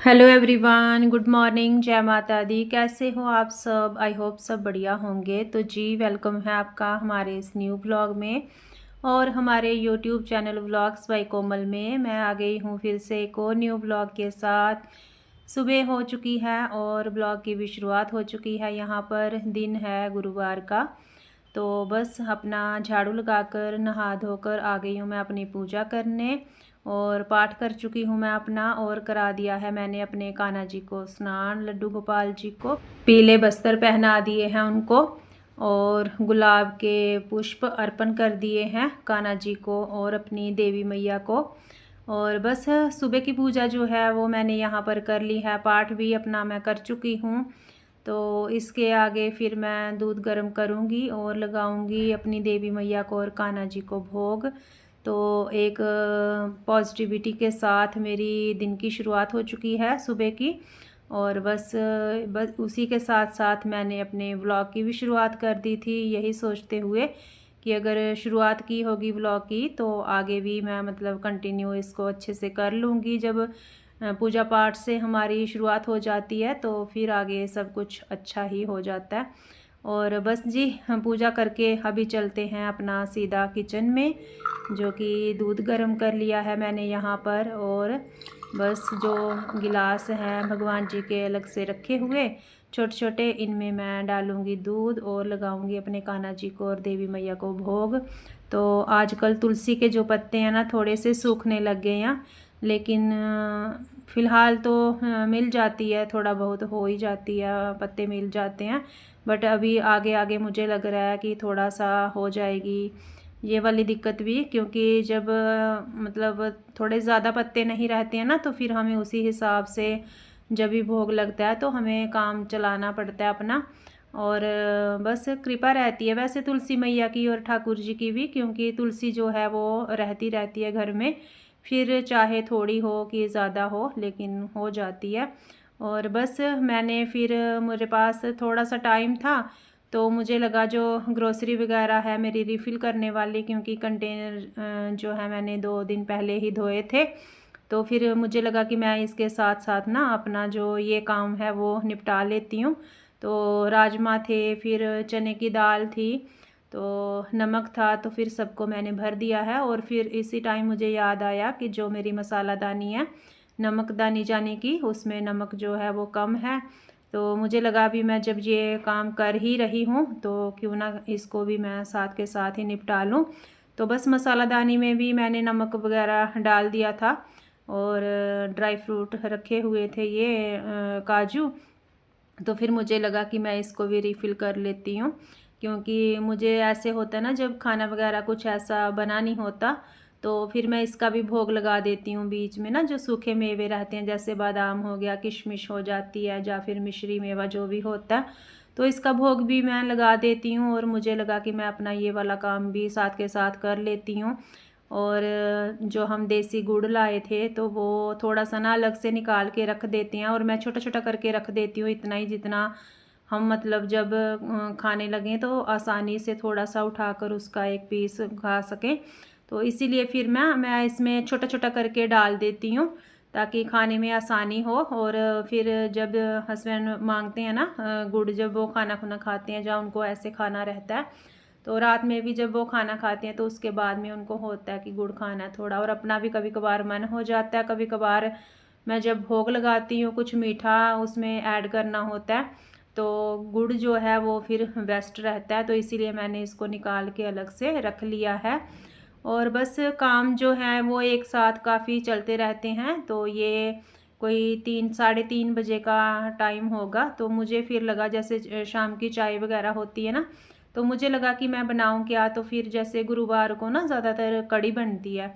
Hello everyone, good morning, जय माता दी। कैसे हो आप सब? आई होप सब बढ़िया होंगे। तो जी, वेलकम है आपका हमारे इस न्यू व्लॉग में और हमारे यूट्यूब चैनल व्लॉग्स बाय कोमल में। मैं आ गई हूँ फिर से एक और न्यू व्लॉग के साथ। सुबह हो चुकी है और ब्लॉग की भी शुरुआत हो चुकी है। यहाँ पर दिन है गुरुवार का। तो बस अपना झाड़ू लगाकर नहा धोकर आ गई हूँ मैं अपनी पूजा करने और पाठ कर चुकी हूँ मैं अपना। और करा दिया है मैंने अपने कान्हा जी को स्नान। लड्डू गोपाल जी को पीले बस्तर पहना दिए हैं उनको और गुलाब के पुष्प अर्पण कर दिए हैं कान्हा जी को और अपनी देवी मैया को। और बस सुबह की पूजा जो है वो मैंने यहाँ पर कर ली है। पाठ भी अपना मैं कर चुकी हूँ। तो इसके आगे फिर मैं दूध गर्म करूँगी और लगाऊँगी अपनी देवी मैया को और कान्हा जी को भोग। तो एक पॉजिटिविटी के साथ मेरी दिन की शुरुआत हो चुकी है सुबह की। और बस उसी के साथ साथ मैंने अपने व्लॉग की भी शुरुआत कर दी थी, यही सोचते हुए कि अगर शुरुआत की होगी व्लॉग की तो आगे भी मैं मतलब कंटिन्यू इसको अच्छे से कर लूँगी। जब पूजा पाठ से हमारी शुरुआत हो जाती है तो फिर आगे सब कुछ अच्छा ही हो जाता है। और बस जी, हम पूजा करके अभी चलते हैं अपना सीधा किचन में, जो कि दूध गर्म कर लिया है मैंने यहाँ पर। और बस जो गिलास हैं भगवान जी के अलग से रखे हुए छोटे छोटे, इनमें मैं डालूँगी दूध और लगाऊँगी अपने कान्हा जी को और देवी मैया को भोग। तो आजकल तुलसी के जो पत्ते हैं ना थोड़े से सूखने लग गए हैं, लेकिन फ़िलहाल तो मिल जाती है, थोड़ा बहुत हो ही जाती है, पत्ते मिल जाते हैं। बट अभी आगे आगे मुझे लग रहा है कि थोड़ा सा हो जाएगी ये वाली दिक्कत भी, क्योंकि जब मतलब थोड़े ज़्यादा पत्ते नहीं रहते हैं ना तो फिर हमें उसी हिसाब से जब भी भोग लगता है तो हमें काम चलाना पड़ता है अपना। और बस कृपा रहती है वैसे तुलसी मैया की और ठाकुर जी की भी, क्योंकि तुलसी जो है वो रहती रहती है घर में, फिर चाहे थोड़ी हो कि ज़्यादा हो लेकिन हो जाती है। और बस मैंने फिर मेरे पास थोड़ा सा टाइम था तो मुझे लगा जो ग्रोसरी वगैरह है मेरी रिफ़िल करने वाली, क्योंकि कंटेनर जो है मैंने 2 दिन पहले ही धोए थे। तो फिर मुझे लगा कि मैं इसके साथ साथ ना अपना जो ये काम है वो निपटा लेती हूँ। तो राजमा थे, फिर चने की दाल थी, तो नमक था, तो फिर सबको मैंने भर दिया है। और फिर इसी टाइम मुझे याद आया कि जो मेरी मसालादानी है नमकदानी जाने की, उसमें नमक जो है वो कम है। तो मुझे लगा अभी मैं जब ये काम कर ही रही हूँ तो क्यों ना इसको भी मैं साथ के साथ ही निपटा लूँ। तो बस मसालादानी में भी मैंने नमक वगैरह डाल दिया था और ड्राई फ्रूट रखे हुए थे ये काजू। तो फिर मुझे लगा कि मैं इसको भी रिफ़िल कर लेती हूँ, क्योंकि मुझे ऐसे होता है ना जब खाना वगैरह कुछ ऐसा बना नहीं होता तो फिर मैं इसका भी भोग लगा देती हूँ बीच में ना। जो सूखे मेवे रहते हैं जैसे बादाम हो गया, किशमिश हो जाती है, या फिर मिश्री मेवा जो भी होता है, तो इसका भोग भी मैं लगा देती हूँ। और मुझे लगा कि मैं अपना ये वाला काम भी साथ के साथ कर लेती हूँ। और जो हम देसी गुड़ लाए थे तो वो थोड़ा सा ना अलग से निकाल के रख देते हैं, और मैं छोटा छोटा करके रख देती हूँ, इतना ही जितना हम मतलब जब खाने लगें तो आसानी से थोड़ा सा उठाकर उसका एक पीस खा सकें। तो इसीलिए फिर मैं इसमें छोटा छोटा करके डाल देती हूँ ताकि खाने में आसानी हो। और फिर जब हस्बैंड मांगते हैं ना गुड़, जब वो खाना खुना खाते हैं जहाँ उनको ऐसे खाना रहता है, तो रात में भी जब वो खाना खाते हैं तो उसके बाद में उनको होता है कि गुड़ खाना है थोड़ा। और अपना भी कभी कभार मन हो जाता है, कभी कभार मैं जब भोग लगाती हूँ कुछ मीठा उसमें ऐड करना होता है तो गुड़ जो है वो फिर बेस्ट रहता है। तो इसीलिए मैंने इसको निकाल के अलग से रख लिया है। और बस काम जो है वो एक साथ काफ़ी चलते रहते हैं। तो ये कोई 3 साढ़े 3 बजे का टाइम होगा, तो मुझे फिर लगा जैसे शाम की चाय वगैरह होती है ना, तो मुझे लगा कि मैं बनाऊं क्या। तो फिर जैसे गुरुवार को ना ज़्यादातर कड़ी बनती है,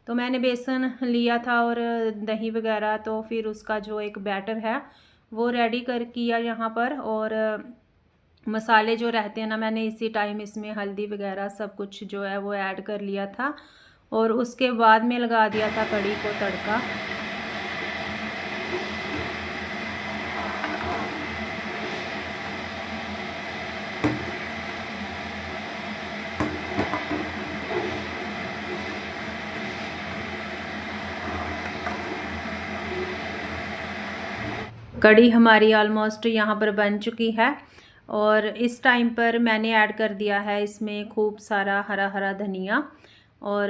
तो मैंने बेसन लिया था और दही वगैरह, तो फिर उसका जो एक बैटर है वो रेडी कर किया यहाँ पर। और मसाले जो रहते हैं ना मैंने इसी टाइम इसमें हल्दी वगैरह सब कुछ जो है वो ऐड कर लिया था और उसके बाद में लगा दिया था कड़ी को तड़का। कड़ी हमारी ऑलमोस्ट यहाँ पर बन चुकी है और इस टाइम पर मैंने ऐड कर दिया है इसमें खूब सारा हरा हरा धनिया और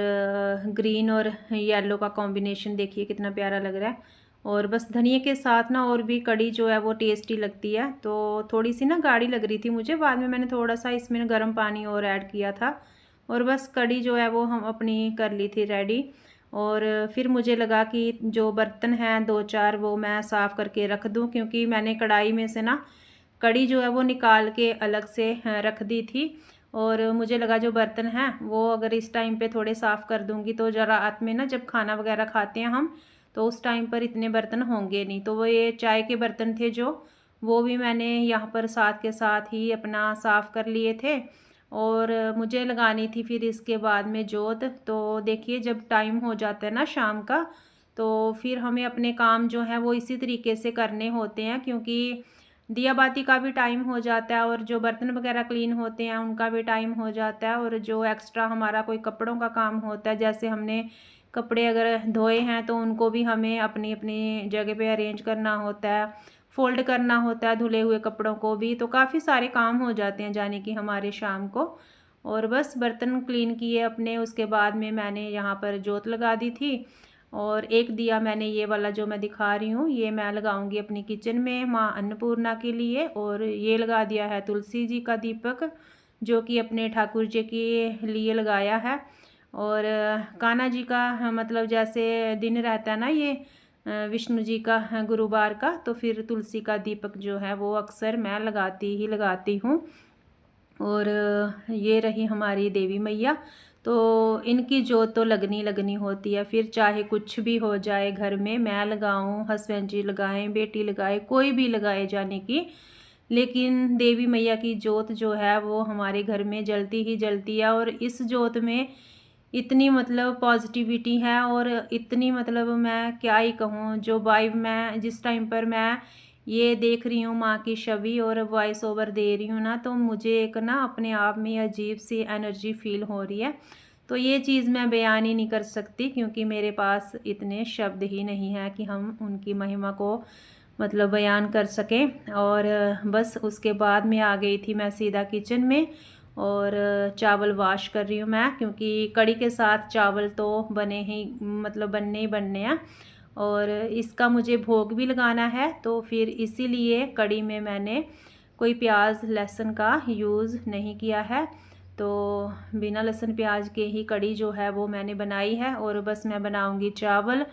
ग्रीन और येलो का कॉम्बिनेशन देखिए कितना प्यारा लग रहा है। और बस धनिया के साथ ना और भी कड़ी जो है वो टेस्टी लगती है। तो थोड़ी सी ना गाढ़ी लग रही थी मुझे, बाद में मैंने थोड़ा सा इसमें गर्म पानी और ऐड किया था और बस कड़ी जो है वो हम अपनी कर ली थी रेडी। और फिर मुझे लगा कि जो बर्तन हैं 2-4 वो मैं साफ़ करके रख दूं, क्योंकि मैंने कढ़ाई में से ना कड़ी जो है वो निकाल के अलग से रख दी थी। और मुझे लगा जो बर्तन हैं वो अगर इस टाइम पे थोड़े साफ़ कर दूंगी तो ज़रा रात में ना जब खाना वगैरह खाते हैं हम तो उस टाइम पर इतने बर्तन होंगे नहीं। तो वो ये चाय के बर्तन थे जो, वो भी मैंने यहाँ पर साथ के साथ ही अपना साफ़ कर लिए थे। और मुझे लगानी थी फिर इसके बाद में जोत। तो देखिए जब टाइम हो जाता है ना शाम का, तो फिर हमें अपने काम जो है वो इसी तरीके से करने होते हैं, क्योंकि दिया बाती का भी टाइम हो जाता है और जो बर्तन वगैरह क्लीन होते हैं उनका भी टाइम हो जाता है। और जो एक्स्ट्रा हमारा कोई कपड़ों का काम होता है, जैसे हमने कपड़े अगर धोए हैं तो उनको भी हमें अपनी अपनी जगह पे अरेंज करना होता है, फ़ोल्ड करना होता है धुले हुए कपड़ों को भी। तो काफ़ी सारे काम हो जाते हैं जाने कि हमारे शाम को। और बस बर्तन क्लीन किए अपने, उसके बाद में मैंने यहाँ पर जोत लगा दी थी। और एक दिया मैंने ये वाला जो मैं दिखा रही हूँ ये मैं लगाऊंगी अपनी किचन में माँ अन्नपूर्णा के लिए। और ये लगा दिया है तुलसी जी का दीपक, जो कि अपने ठाकुर जी के लिए लगाया है। और कान्हा जी का मतलब जैसे दिन रहता है ना ये विष्णु जी का गुरुवार का, तो फिर तुलसी का दीपक जो है वो अक्सर मैं लगाती हूँ। और ये रही हमारी देवी मैया। तो इनकी जोत तो लगनी होती है, फिर चाहे कुछ भी हो जाए घर में, मैं लगाऊं, हस्बैंड जी लगाएं, बेटी लगाए, कोई भी लगाए जाने की, लेकिन देवी मैया की जोत जो है वो हमारे घर में जलती ही जलती है। और इस जोत में इतनी मतलब पॉजिटिविटी है और इतनी मतलब मैं क्या ही कहूँ, जो वाइब मैं जिस टाइम पर मैं ये देख रही हूँ माँ की छवि और वॉइस ओवर दे रही हूँ ना, तो मुझे एक ना अपने आप में अजीब सी एनर्जी फील हो रही है। तो ये चीज़ मैं बयान ही नहीं कर सकती, क्योंकि मेरे पास इतने शब्द ही नहीं हैं कि हम उनकी महिमा को मतलब बयान कर सकें। और बस उसके बाद में आ गई थी मैं सीधा किचन में और चावल वॉश कर रही हूँ मैं, क्योंकि कड़ी के साथ चावल तो बने ही मतलब बनने ही बनने हैं। और इसका मुझे भोग भी लगाना है, तो फिर इसीलिए कड़ी में मैंने कोई प्याज लहसुन का यूज़ नहीं किया है। तो बिना लहसुन प्याज के ही कड़ी जो है वो मैंने बनाई है। और बस मैं बनाऊंगी चावल,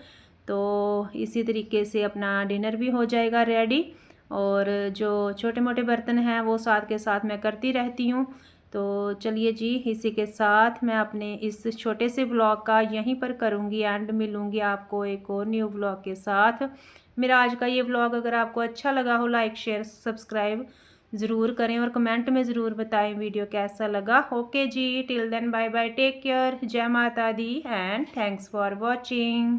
तो इसी तरीके से अपना डिनर भी हो जाएगा रेडी। और जो छोटे मोटे बर्तन हैं वो साथ के साथ मैं करती रहती हूँ। तो चलिए जी, इसी के साथ मैं अपने इस छोटे से व्लॉग का यहीं पर करूँगी एंड, मिलूँगी आपको एक और न्यू व्लॉग के साथ। मेरा आज का ये व्लॉग अगर आपको अच्छा लगा हो, लाइक शेयर सब्सक्राइब ज़रूर करें और कमेंट में ज़रूर बताएं वीडियो कैसा लगा। ओके जी, till then bye bye, take care, जय माता दी एंड थैंक्स फॉर वॉचिंग।